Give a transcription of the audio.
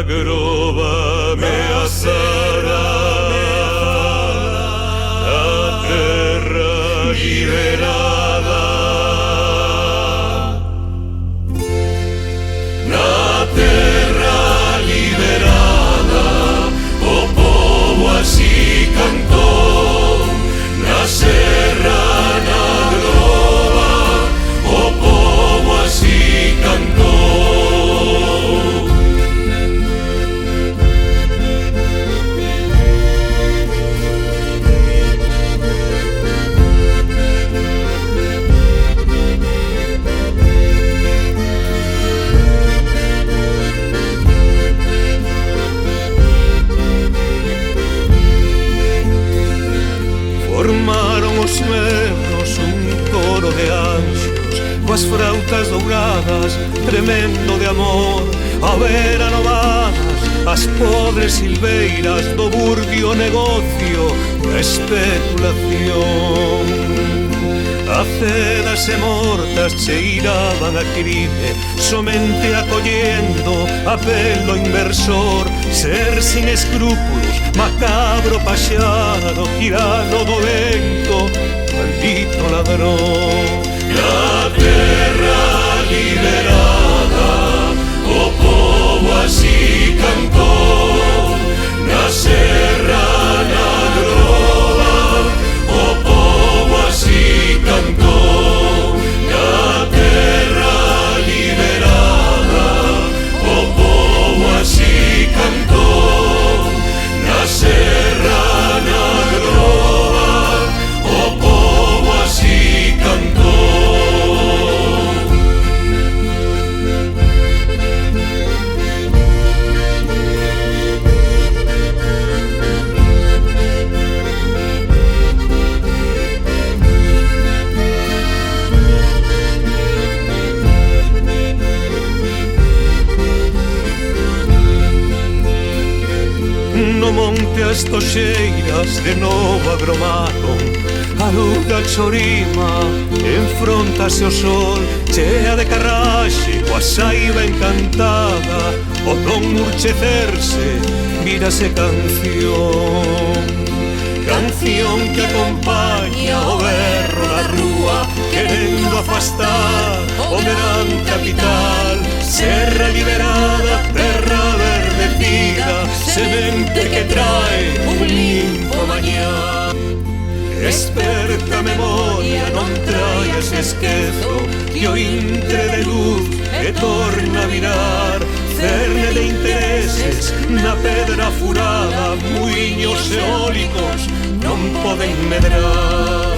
grova ameaçará a terra liberada. Na terra liberada o povo así cantou, na serra, na grova o povo así cantou. Formaron os negros un coro de anxos coas frautas douradas, tremendo de amor, a ver anovadas as podres silveiras do burbio negocio da especulación. Acedas e mortas cheiraban a crime, somente acollendo apelo inversor, ser sin escrúpulos, macabro paxaro, tirano do vento, maldito ladrón. Na terra liberada o povo así cantou, na serra, na grova o povo así cantou. Na terra liberada o povo así cantou, na serra, na grova o povo así cantou. No monte as toxeiras de novo agromaron, a luz da chorima enfrontase ao sol, chea de carraxe, coa saiba encantada, o don urchecerse, vírase canción. Canción que acompaña o berro da rúa, querendo afastar o verán capital. Serra liberada, terra verdecida, semente que trae un limpo mañá. Esperta memoria, non traias esquezo, que o intre de luz e torna a virar. Cerne de intereses na pedra furada, muiños eólicos non poden medrar.